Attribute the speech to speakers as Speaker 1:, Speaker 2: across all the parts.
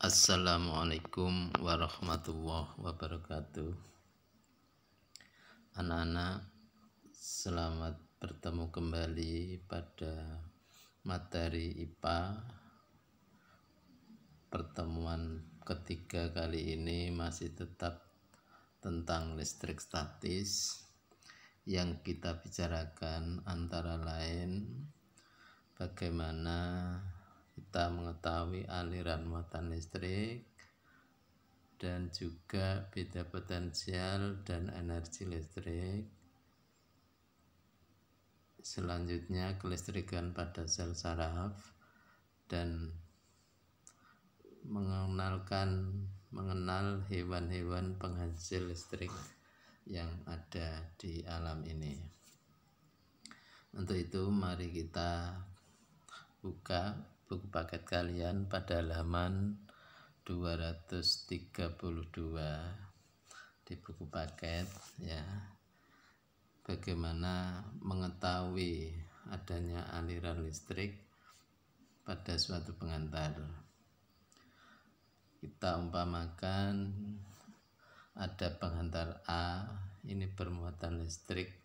Speaker 1: Assalamualaikum warahmatullahi wabarakatuh. Anak-anak, selamat bertemu kembali pada materi IPA. Pertemuan ketiga kali ini masih tetap tentang listrik statis. Yang kita bicarakan antara lain bagaimana kita mengetahui aliran muatan listrik dan juga beda potensial dan energi listrik. Selanjutnya kelistrikan pada sel saraf dan mengenal hewan-hewan penghasil listrik yang ada di alam ini. Untuk itu mari kita buka buku paket kalian pada halaman 232 di buku paket ya. Bagaimana mengetahui adanya aliran listrik pada suatu pengantar. Kita umpamakan ada pengantar A, ini bermuatan listrik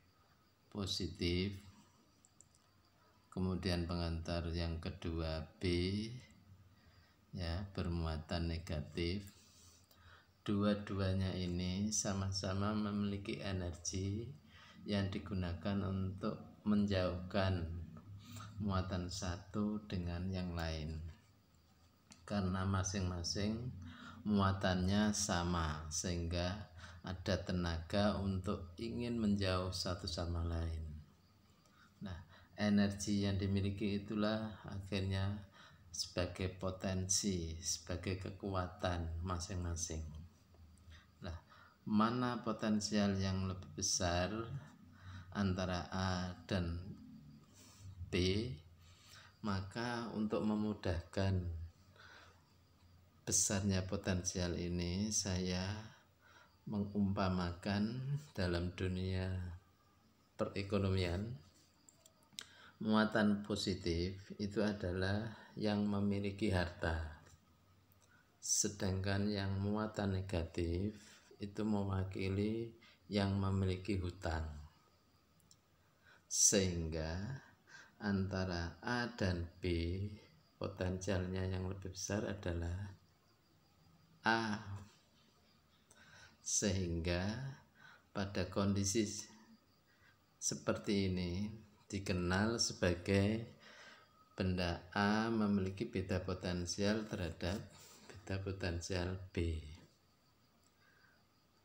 Speaker 1: positif. Kemudian pengantar yang kedua B ya, bermuatan negatif. Dua-duanya ini sama-sama memiliki energi yang digunakan untuk menjauhkan muatan satu dengan yang lain, karena masing-masing muatannya sama, sehingga ada tenaga untuk ingin menjauh satu sama lain. Nah, energi yang dimiliki itulah akhirnya sebagai potensi, sebagai kekuatan masing-masing. Nah, mana potensial yang lebih besar antara A dan B? Maka untuk memudahkan besarnya potensial ini, saya mengumpamakan dalam dunia perekonomian, muatan positif itu adalah yang memiliki harta, sedangkan yang muatan negatif itu mewakili yang memiliki hutang. Sehingga antara A dan B potensialnya yang lebih besar adalah A. Sehingga pada kondisi seperti ini dikenal sebagai benda A memiliki beda potensial terhadap beda potensial B.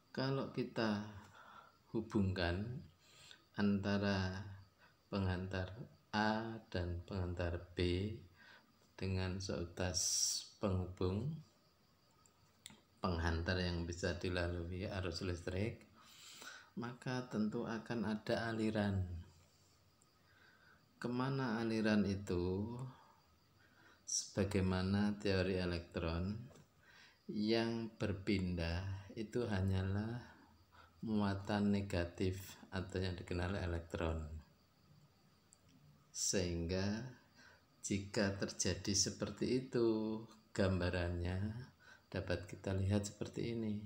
Speaker 1: Kalau kita hubungkan antara pengantar A dan pengantar B dengan seutas penghubung penghantar yang bisa dilalui arus listrik, maka tentu akan ada aliran. Kemana aliran itu? Sebagaimana teori elektron, yang berpindah itu hanyalah muatan negatif atau yang dikenal elektron. Sehingga jika terjadi seperti itu, gambarannya dapat kita lihat seperti ini.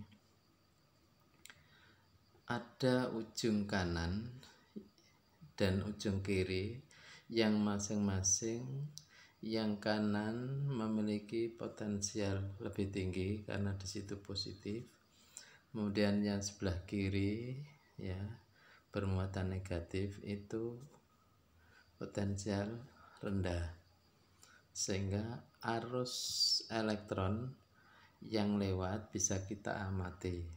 Speaker 1: Ada ujung kanan dan ujung kiri yang masing-masing yang kanan memiliki potensial lebih tinggi karena di situ positif. Kemudian yang sebelah kiri ya, bermuatan negatif itu potensial rendah. Sehingga arus elektron yang lewat bisa kita amati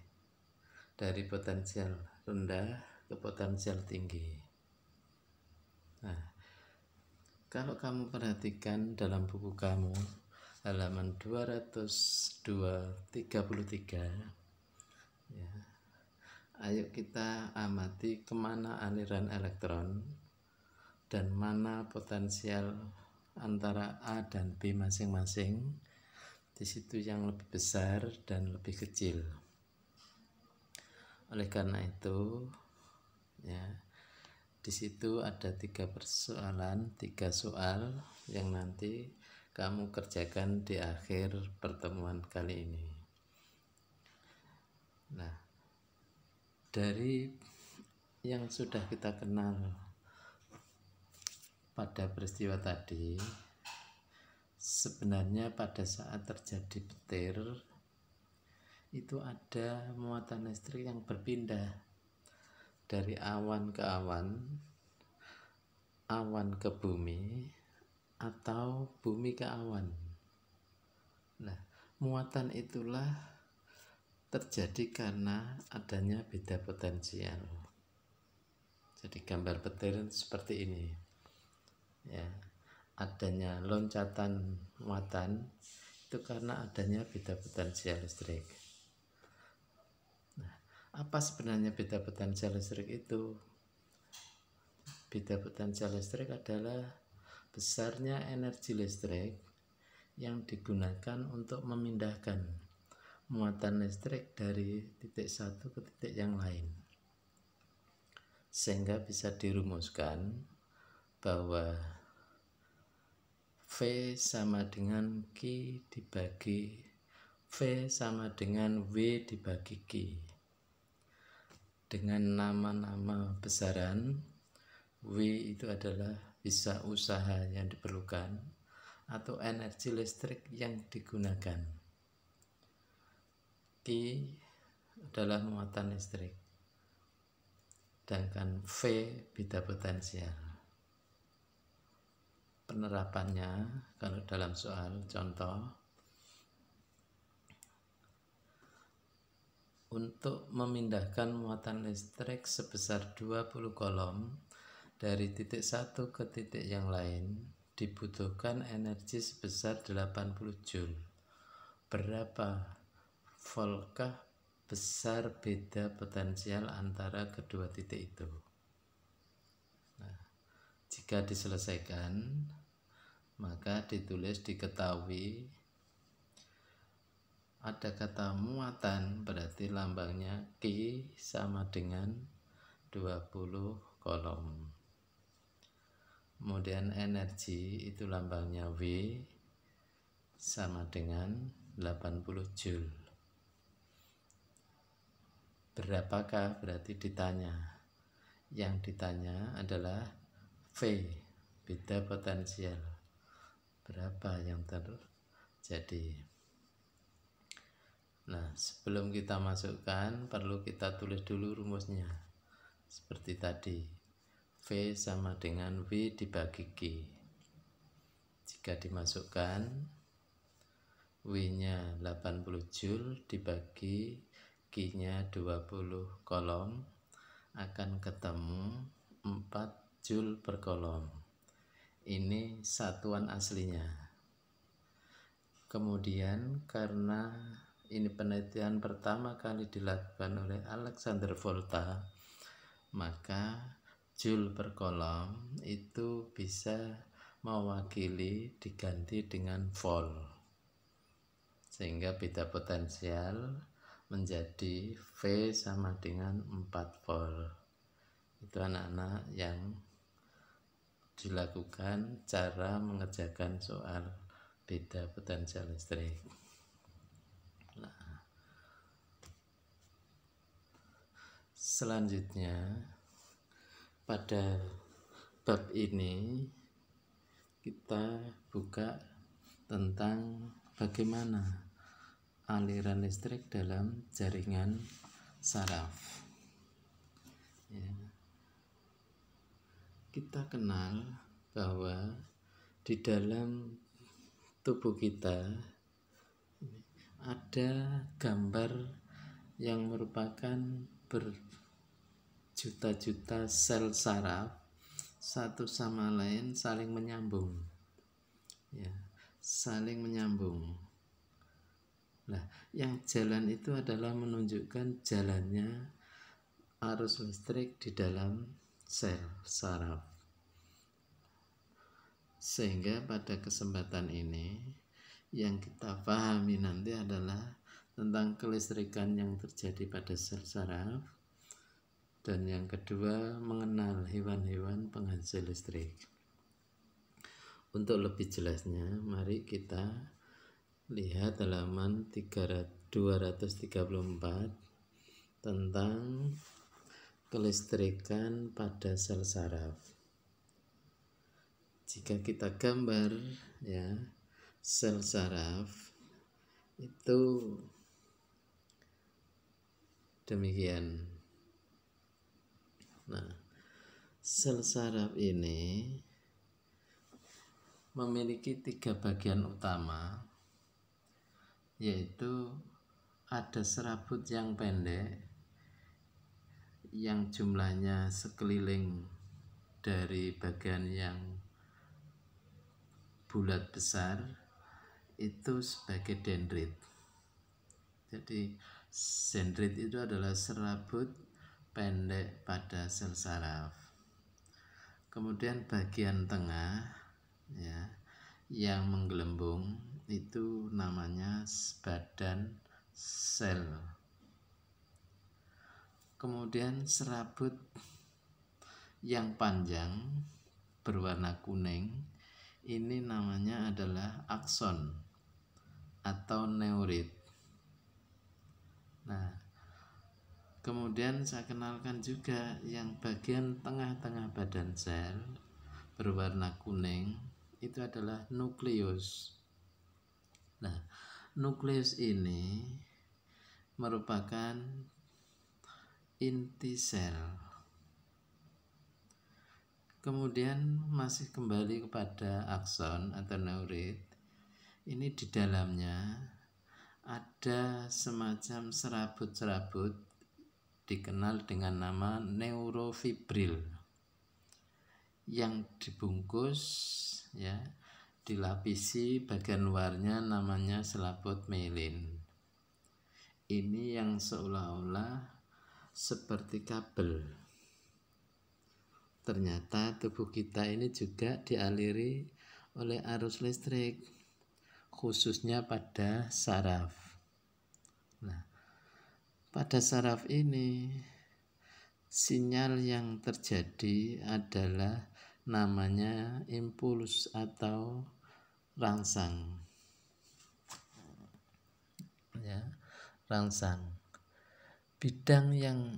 Speaker 1: dari potensial rendah ke potensial tinggi. Nah, kalau kamu perhatikan dalam buku kamu halaman 233 ya, ayo kita amati kemana aliran elektron dan mana potensial antara A dan B masing-masing. Di situ yang lebih besar dan lebih kecil. Oleh karena itu ya, di situ ada 3 soal yang nanti kamu kerjakan di akhir pertemuan kali ini. Nah, dari yang sudah kita kenal pada peristiwa tadi, sebenarnya pada saat terjadi petir itu ada muatan listrik yang berpindah dari awan ke awan, awan ke bumi, atau bumi ke awan. Nah, muatan itulah terjadi karena adanya beda potensial. Jadi gambar petir seperti ini ya, adanya loncatan muatan itu karena adanya beda potensial listrik. Nah, apa sebenarnya beda potensial listrik itu? Beda potensial listrik adalah besarnya energi listrik yang digunakan untuk memindahkan muatan listrik dari titik satu ke titik yang lain, sehingga bisa dirumuskan bahwa V sama dengan Q dibagi V sama dengan W dibagi Q, dengan nama-nama besaran. W itu adalah bisa usaha yang diperlukan atau energi listrik yang digunakan. Q adalah muatan listrik, sedangkan V beda potensial. Penerapannya kalau dalam soal contoh, untuk memindahkan muatan listrik sebesar 20 kolom dari titik satu ke titik yang lain dibutuhkan energi sebesar 80 Joule. Berapa voltkah besar beda potensial antara kedua titik itu? Nah, jika diselesaikan, maka ditulis diketahui ada kata muatan, berarti lambangnya Q sama dengan 20 kolom. Kemudian energi itu lambangnya W sama dengan 80 Joule. Berapakah berarti ditanya? Yang ditanya adalah V, beda potensial. Berapa yang terjadi? Nah, sebelum kita masukkan perlu kita tulis dulu rumusnya. Seperti tadi, V sama dengan W dibagi Q. Jika dimasukkan, W-nya 80 Joule dibagi Q-nya 20 kolom, akan ketemu 4 Joule per kolom. Ini satuan aslinya. Kemudian karena ini penelitian pertama kali dilakukan oleh Alexander Volta, maka Joule per kolom itu bisa mewakili diganti dengan volt, sehingga beda potensial menjadi V sama dengan 4 volt. Itu anak-anak yang dilakukan cara mengerjakan soal beda potensial listrik. Nah, selanjutnya pada bab ini kita buka tentang bagaimana aliran listrik dalam jaringan saraf ya. Kita kenal bahwa di dalam tubuh kita ada gambar yang merupakan berjuta-juta sel saraf satu sama lain saling menyambung ya, saling menyambung. Nah, yang jalan itu adalah menunjukkan jalannya arus listrik di dalam sel saraf. Sehingga pada kesempatan ini yang kita pahami nanti adalah tentang kelistrikan yang terjadi pada sel saraf, dan yang kedua mengenal hewan-hewan penghasil listrik. Untuk lebih jelasnya, mari kita lihat halaman 234 tentang kelistrikan pada sel saraf. Jika kita gambar ya, sel saraf itu demikian. Nah, sel saraf ini memiliki 3 bagian utama, yaitu ada serabut yang pendek yang jumlahnya sekeliling dari bagian yang bulat besar itu sebagai dendrit. Jadi dendrit itu adalah serabut pendek pada sel saraf. Kemudian bagian tengah ya, yang menggelembung itu namanya badan sel. Kemudian serabut yang panjang berwarna kuning ini namanya adalah akson atau neurit. Nah, kemudian saya kenalkan juga yang bagian tengah-tengah badan sel berwarna kuning itu adalah nukleus. Nah, nukleus ini merupakan inti sel. Kemudian masih kembali kepada akson atau neurit. Ini di dalamnya ada semacam serabut-serabut dikenal dengan nama neurofibril yang dibungkus ya, dilapisi bagian luarnya namanya selaput myelin. Ini yang seolah-olah seperti kabel. Ternyata tubuh kita ini juga dialiri oleh arus listrik, khususnya pada saraf. Nah, pada saraf ini sinyal yang terjadi adalah namanya impuls atau rangsang. Ya, rangsang. Bidang yang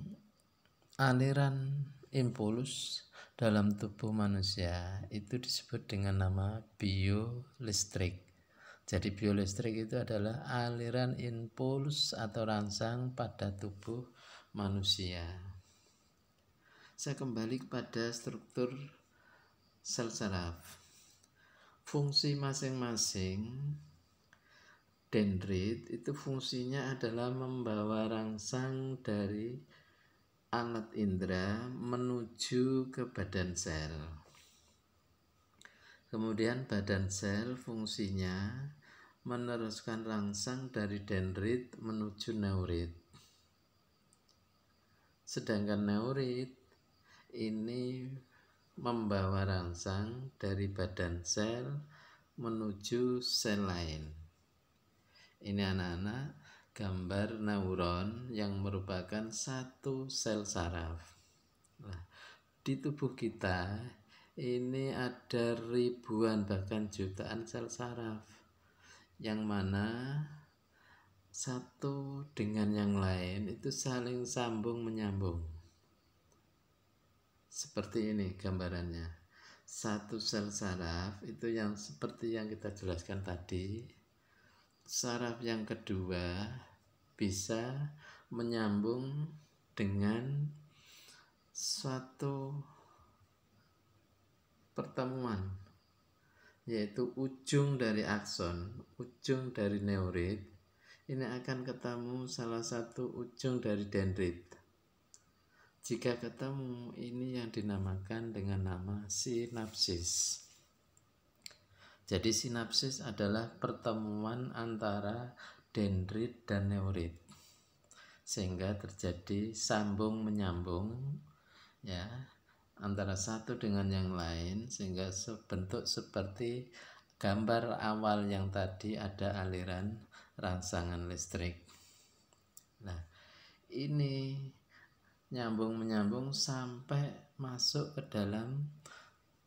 Speaker 1: aliran impuls dalam tubuh manusia itu disebut dengan nama biolistrik. Jadi biolistrik itu adalah aliran impuls atau rangsang pada tubuh manusia. Saya kembali kepada struktur sel saraf. Fungsi masing-masing dendrit itu fungsinya adalah membawa rangsang dari alat indera menuju ke badan sel. Kemudian badan sel fungsinya meneruskan rangsang dari dendrit menuju neurit. Sedangkan neurit ini membawa rangsang dari badan sel menuju sel lain. Ini anak-anak gambar neuron yang merupakan satu sel saraf. Nah, di tubuh kita ini ada ribuan bahkan jutaan sel saraf, yang mana satu dengan yang lain itu saling sambung menyambung. Seperti ini gambarannya. Satu sel saraf itu yang seperti yang kita jelaskan tadi. Saraf yang kedua bisa menyambung dengan suatu pertemuan, yaitu ujung dari akson, ujung dari neurit ini akan ketemu salah satu ujung dari dendrit. Jika ketemu, ini yang dinamakan dengan nama sinapsis. Jadi sinapsis adalah pertemuan antara dendrit dan neurit, sehingga terjadi sambung menyambung ya antara satu dengan yang lain, sehingga bentuk seperti gambar awal yang tadi ada aliran rangsangan listrik. Nah, ini nyambung menyambung sampai masuk ke dalam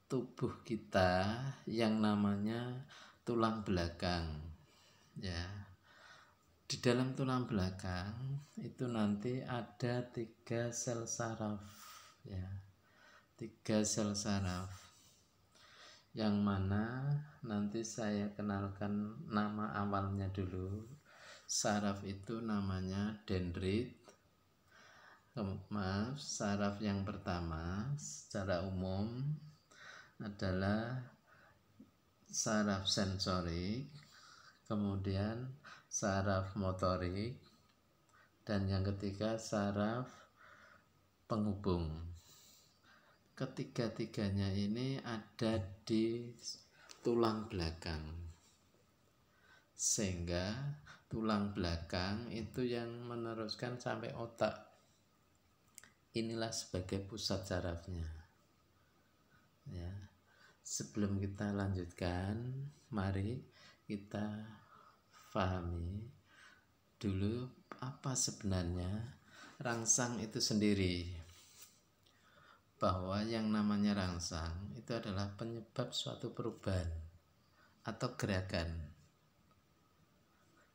Speaker 1: tubuh kita yang namanya tulang belakang. Ya, di dalam tulang belakang itu nanti ada 3 sel saraf, ya, 3 sel saraf, yang mana nanti saya kenalkan nama awalnya dulu. Saraf itu namanya dendrit. Saraf yang pertama secara umum adalah saraf sensorik, kemudian saraf motorik, dan yang ketiga saraf penghubung. Ketiga-tiganya ini ada di tulang belakang, sehingga tulang belakang itu yang meneruskan sampai otak. Inilah sebagai pusat sarafnya. Ya, sebelum kita lanjutkan, mari kita pahami dulu apa sebenarnya rangsang itu sendiri. Bahwa yang namanya rangsang itu adalah penyebab suatu perubahan atau gerakan.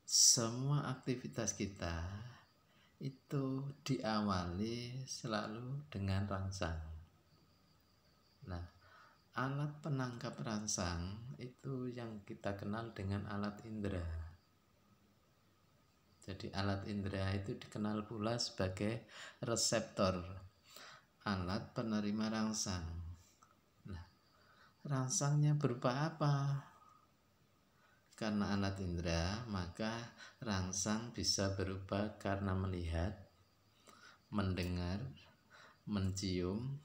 Speaker 1: Semua aktivitas kita itu diawali selalu dengan rangsang. Nah, alat penangkap rangsang itu yang kita kenal dengan alat indera. Jadi alat indera itu dikenal pula sebagai reseptor, alat penerima rangsang. Nah, rangsangnya berupa apa? Karena alat indera, maka rangsang bisa berupa karena melihat, mendengar, mencium,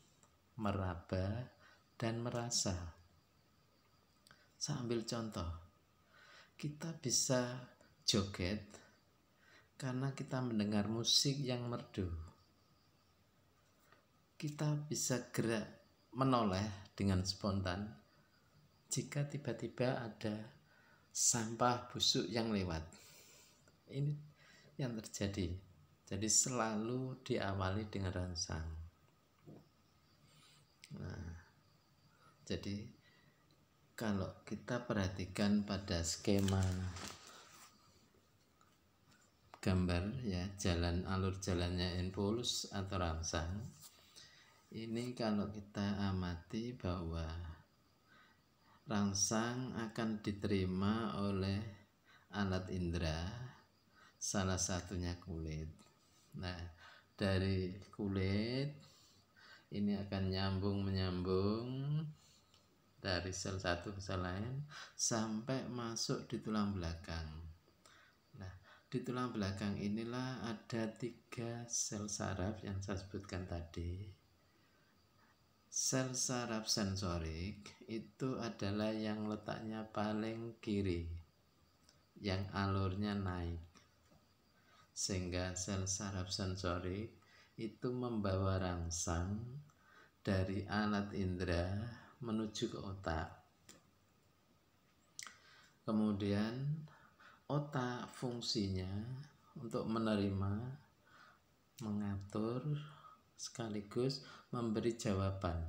Speaker 1: meraba, dan merasa. Saya ambil contoh, kita bisa joget karena kita mendengar musik yang merdu. Kita bisa gerak menoleh dengan spontan jika tiba-tiba ada sampah busuk yang lewat. Ini yang terjadi. Jadi selalu diawali dengan rangsang. Nah, jadi kalau kita perhatikan pada skema gambar, ya, jalan alur jalannya impuls atau rangsang, ini kalau kita amati bahwa rangsang akan diterima oleh alat indera, salah satunya kulit. Nah, dari kulit ini akan menyambung dari sel satu ke sel lain sampai masuk di tulang belakang. Nah, di tulang belakang inilah ada 3 sel saraf yang saya sebutkan tadi. Sel saraf sensorik itu adalah yang letaknya paling kiri, yang alurnya naik, sehingga sel saraf sensorik itu membawa rangsang dari alat indera menuju ke otak. Kemudian otak fungsinya untuk menerima, mengatur, sekaligus memberi jawaban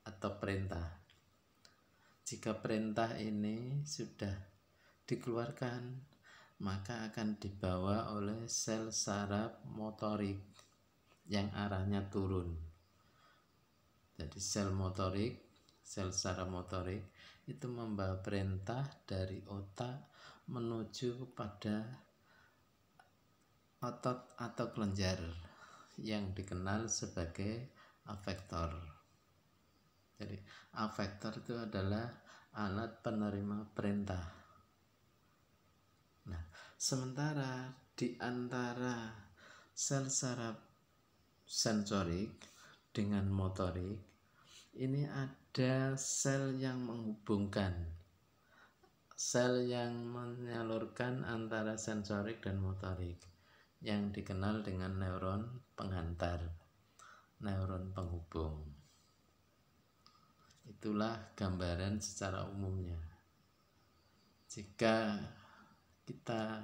Speaker 1: atau perintah. Jika perintah ini sudah dikeluarkan, maka akan dibawa oleh sel saraf motorik yang arahnya turun. Jadi sel saraf motorik itu membawa perintah dari otak menuju kepada otot atau kelenjar yang dikenal sebagai afektor. Jadi afektor itu adalah alat penerima perintah. Nah, sementara di antara sel saraf sensorik dengan motorik ini ada sel yang menghubungkan, sel yang menyalurkan antara sensorik dan motorik, yang dikenal dengan neuron penghantar, neuron penghubung. Itulah gambaran secara umumnya. Jika kita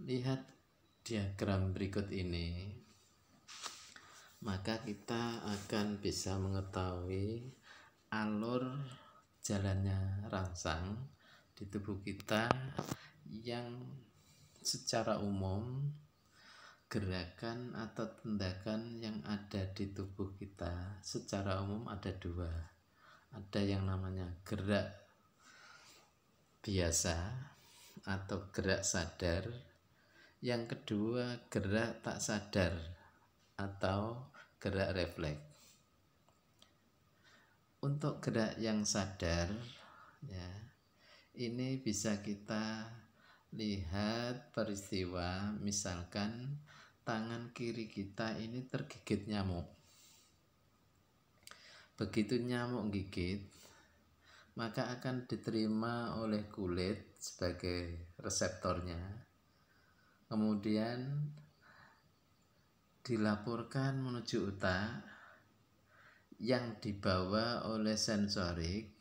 Speaker 1: lihat diagram berikut ini, maka kita akan bisa mengetahui alur jalannya rangsang di tubuh kita yang secara umum gerakan atau tindakan yang ada di tubuh kita secara umum ada dua. Ada yang namanya gerak biasa atau gerak sadar, yang kedua gerak tak sadar atau gerak refleks. Untuk gerak yang sadar ya, ini bisa kita lihat peristiwa misalkan tangan kiri kita ini tergigit nyamuk. Begitu nyamuk gigit, maka akan diterima oleh kulit sebagai reseptornya. Kemudian dilaporkan menuju otak yang dibawa oleh sensorik,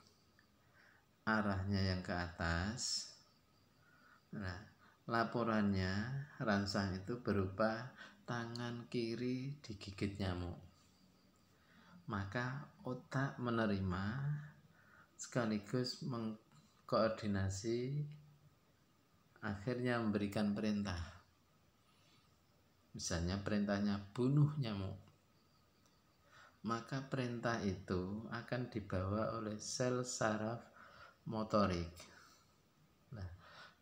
Speaker 1: arahnya yang ke atas. Nah, laporannya rangsang itu berupa tangan kiri digigit nyamuk. Maka otak menerima sekaligus mengkoordinasi, akhirnya memberikan perintah. Misalnya perintahnya bunuh nyamuk. Maka perintah itu akan dibawa oleh sel saraf motorik. Nah,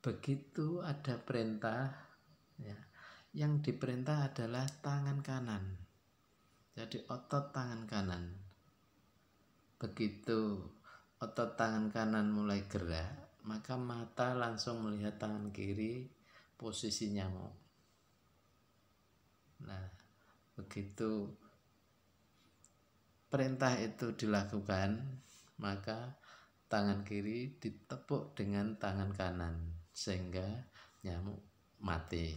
Speaker 1: begitu ada perintah ya, yang diperintah adalah tangan kanan. Jadi otot tangan kanan. Begitu otot tangan kanan mulai gerak, maka mata langsung melihat tangan kiri posisi nyamuk. Nah, begitu perintah itu dilakukan, maka tangan kiri ditepuk dengan tangan kanan sehingga nyamuk mati.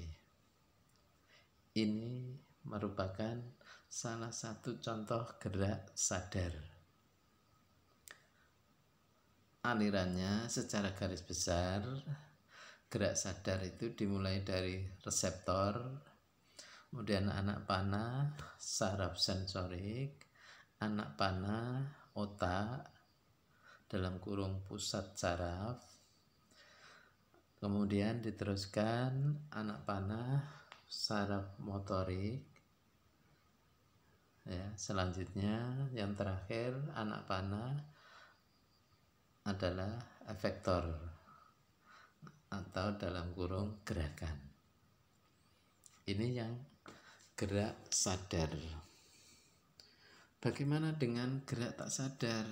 Speaker 1: Ini merupakan salah satu contoh gerak sadar. Alirannya secara garis besar, gerak sadar itu dimulai dari reseptor, kemudian anak panah, saraf sensorik, anak panah, otak, dalam kurung pusat saraf, kemudian diteruskan anak panah, saraf motorik, ya, selanjutnya yang terakhir anak panah adalah efektor atau dalam kurung gerakan. Ini yang gerak sadar. Bagaimana dengan gerak tak sadar?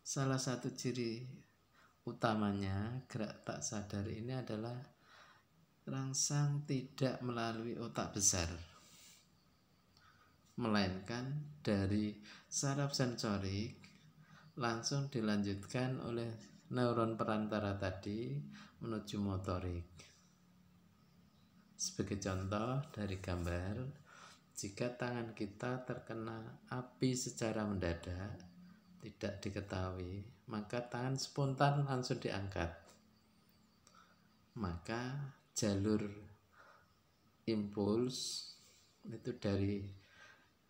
Speaker 1: Salah satu ciri utamanya gerak tak sadar ini adalah rangsang tidak melalui otak besar, melainkan dari saraf sensorik langsung dilanjutkan oleh neuron perantara tadi menuju motorik. Sebagai contoh dari gambar, jika tangan kita terkena api secara mendadak, tidak diketahui, maka tangan spontan langsung diangkat. Maka jalur impuls itu dari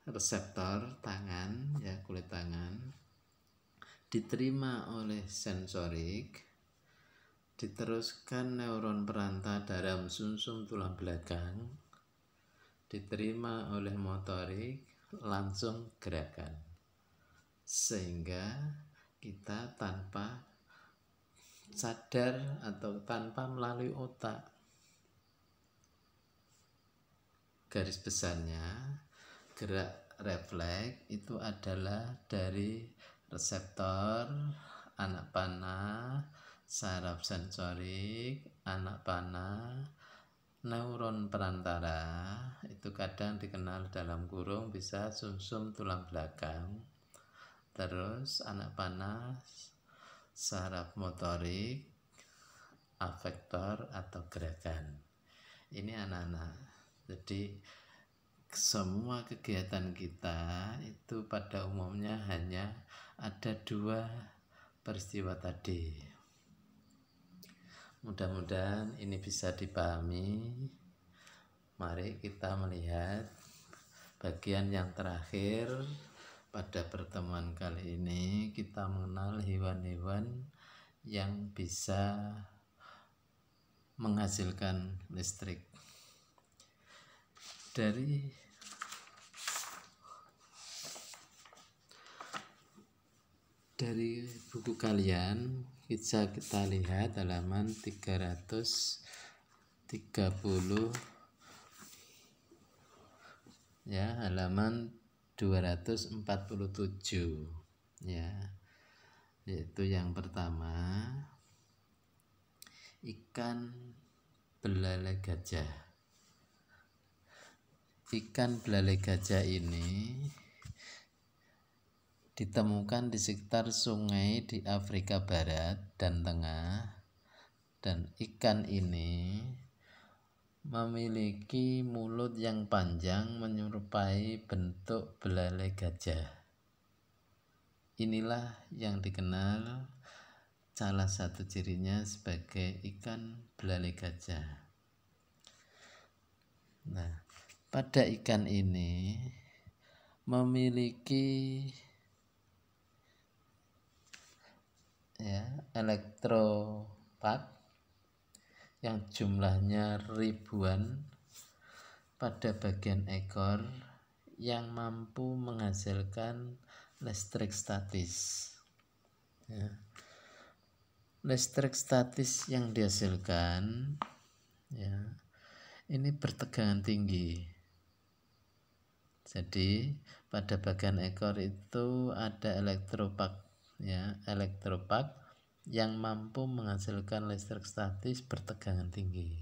Speaker 1: reseptor tangan, ya, kulit tangan, diterima oleh sensorik, diteruskan neuron perantara dalam sumsum tulang belakang, diterima oleh motorik, langsung gerakan. Sehingga kita tanpa sadar atau tanpa melalui otak, garis besarnya gerak refleks itu adalah dari reseptor, anak panah, saraf sensorik, anak panah, neuron perantara, itu kadang dikenal dalam kurung bisa sumsum tulang belakang, terus anak panah, saraf motorik, afektor atau gerakan. Ini anak-anak. Jadi semua kegiatan kita itu pada umumnya hanya ada dua peristiwa tadi. Mudah-mudahan ini bisa dipahami. Mari kita melihat bagian yang terakhir Pada pertemuan kali ini kita mengenal hewan-hewan yang bisa menghasilkan listrik. Dari buku kalian bisa kita lihat halaman 330 ya, halaman 247 ya, yaitu yang pertama ikan belalai gajah. Ikan belalai gajah ini ditemukan di sekitar sungai di Afrika Barat dan Tengah, dan ikan ini memiliki mulut yang panjang menyerupai bentuk belalai gajah. Inilah yang dikenal salah satu cirinya sebagai ikan belalai gajah. Nah, pada ikan ini memiliki elektropak yang jumlahnya ribuan pada bagian ekor yang mampu menghasilkan listrik statis ya. Listrik statis yang dihasilkan ya, ini bertegangan tinggi. Jadi pada bagian ekor itu ada elektropak ya, elektropak yang mampu menghasilkan listrik statis bertegangan tinggi.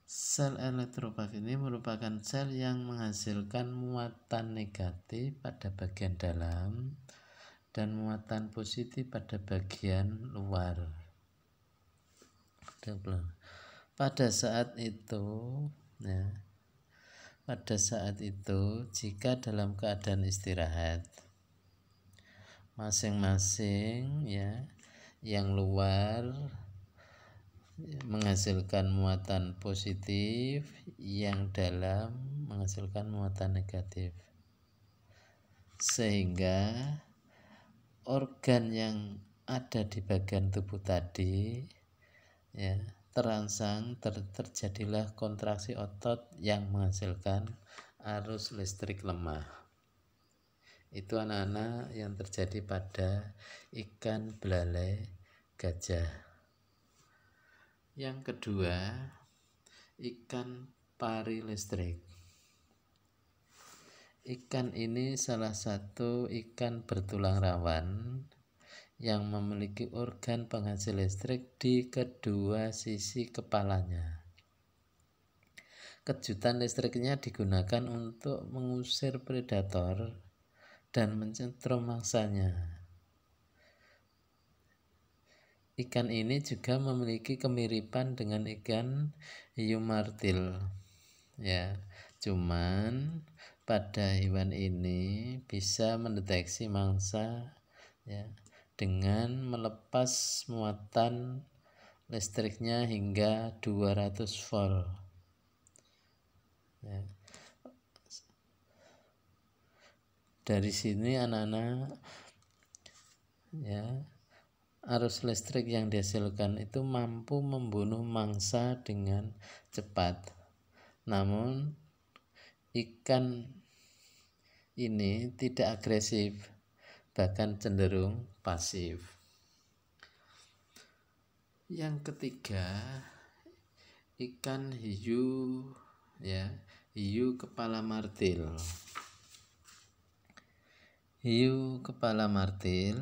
Speaker 1: Sel elektropak ini merupakan sel yang menghasilkan muatan negatif pada bagian dalam dan muatan positif pada bagian luar. Pada saat itu jika dalam keadaan istirahat, masing-masing ya, yang luar menghasilkan muatan positif, yang dalam menghasilkan muatan negatif, sehingga organ yang ada di bagian tubuh tadi ya terangsang, terjadilah kontraksi otot yang menghasilkan arus listrik lemah. Itu anak-anak yang terjadi pada ikan belalai gajah. Yang kedua, ikan pari listrik. Ikan ini salah satu ikan bertulang rawan yang memiliki organ penghasil listrik di kedua sisi kepalanya. Kejutan listriknya digunakan untuk mengusir predator dan mencentrum mangsanya. Ikan ini juga memiliki kemiripan dengan ikan hiu martil ya. Cuman pada hewan ini bisa mendeteksi mangsa ya dengan melepas muatan listriknya hingga 200 volt ya. Dari sini anak-anak ya, arus listrik yang dihasilkan itu mampu membunuh mangsa dengan cepat. Namun ikan ini tidak agresif, bahkan cenderung pasif. Yang ketiga, ikan hiu ya, hiu kepala martil. Hiu kepala martil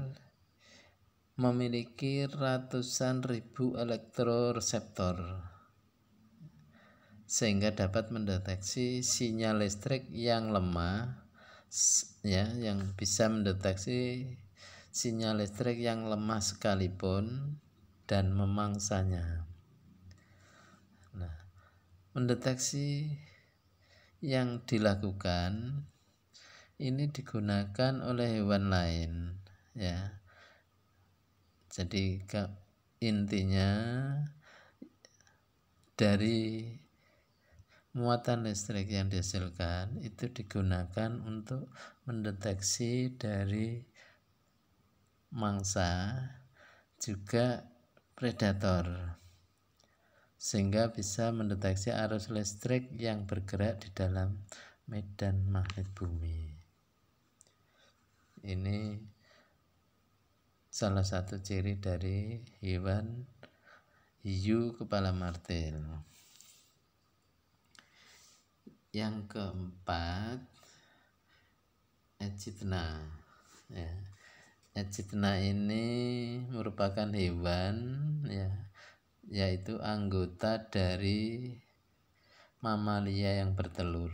Speaker 1: memiliki ratusan ribu elektroreseptor sehingga dapat mendeteksi sinyal listrik yang lemah ya, yang bisa mendeteksi sinyal listrik yang lemah sekalipun dan memangsanya. Nah, mendeteksi yang dilakukan ini digunakan oleh hewan lain ya. Jadi intinya dari muatan listrik yang dihasilkan itu digunakan untuk mendeteksi dari mangsa juga predator, sehingga bisa mendeteksi arus listrik yang bergerak di dalam medan magnet bumi. Ini salah satu ciri dari hewan hiu kepala martil. Yang keempat, echidna. Ya. Echidna ini merupakan hewan, yaitu anggota dari mamalia yang bertelur.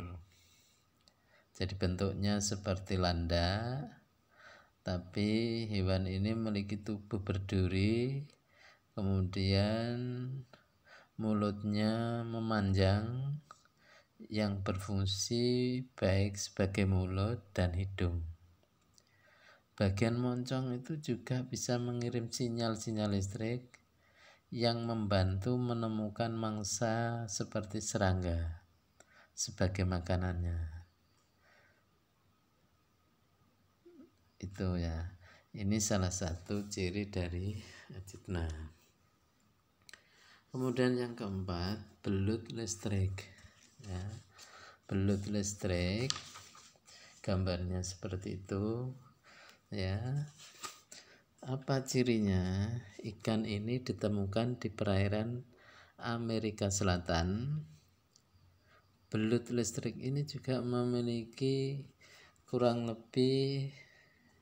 Speaker 1: Jadi bentuknya seperti landa, tapi hewan ini memiliki tubuh berduri, kemudian mulutnya memanjang yang berfungsi baik sebagai mulut dan hidung. Bagian moncong itu juga bisa mengirim sinyal-sinyal listrik yang membantu menemukan mangsa seperti serangga sebagai makanannya. Itu ya. Ini salah satu ciri dari echidna. Kemudian yang keempat, belut listrik. Ya, belut listrik, gambarnya seperti itu. Ya, apa cirinya? Ikan ini ditemukan di perairan Amerika Selatan. Belut listrik ini juga memiliki kurang lebih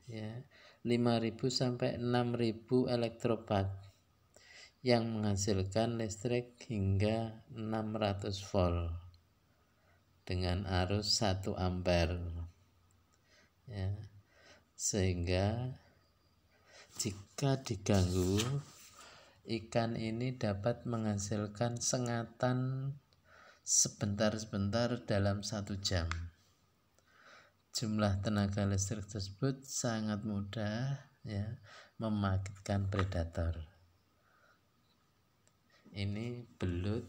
Speaker 1: 5.000 sampai 6.000 elektropat yang menghasilkan listrik hingga 600 volt dengan arus 1 ampere. Ya, sehingga jika diganggu, ikan ini dapat menghasilkan sengatan sebentar-sebentar dalam 1 jam. Jumlah tenaga listrik tersebut sangat mudah membangkitkan predator. Ini belut,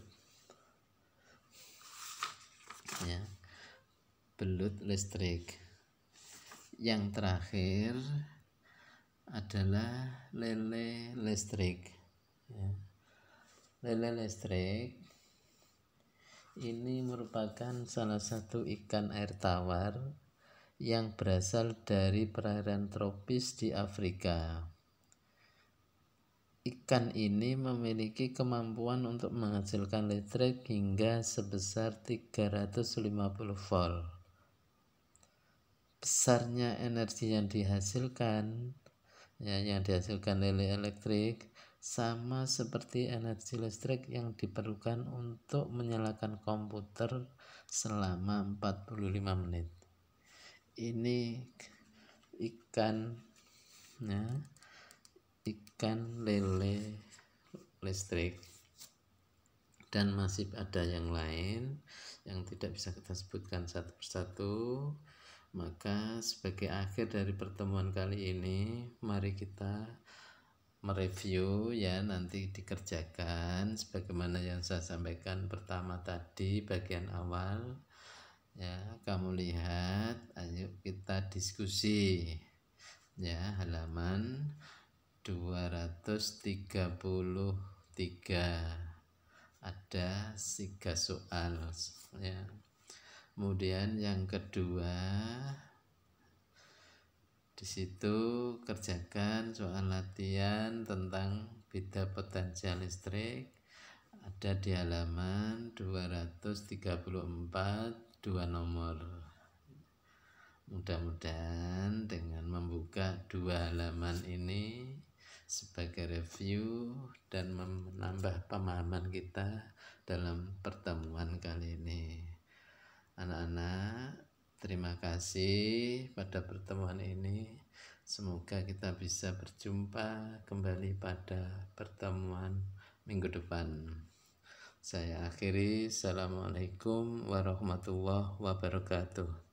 Speaker 1: belut listrik. Yang terakhir adalah lele listrik. Lele listrik ini merupakan salah satu ikan air tawar yang berasal dari perairan tropis di Afrika. Ikan ini memiliki kemampuan untuk menghasilkan listrik hingga sebesar 350 volt. Besarnya energi yang dihasilkan lele elektrik sama seperti energi listrik yang diperlukan untuk menyalakan komputer selama 45 menit. Ini ikan lele listrik, dan masih ada yang lain yang tidak bisa kita sebutkan satu persatu. Maka sebagai akhir dari pertemuan kali ini, mari kita mereview nanti dikerjakan sebagaimana yang saya sampaikan pertama tadi bagian awal. Kamu lihat, ayo kita diskusi. Halaman 233 ada 3 soal. Kemudian yang kedua, di situ kerjakan soal latihan tentang beda potensial listrik, ada di halaman 234, 2 nomor. Mudah-mudahan dengan membuka 2 halaman ini sebagai review dan menambah pemahaman kita dalam pertemuan kali ini. Anak-anak, terima kasih pada pertemuan ini. Semoga kita bisa berjumpa kembali pada pertemuan minggu depan. Saya akhiri. Assalamualaikum warahmatullahi wabarakatuh.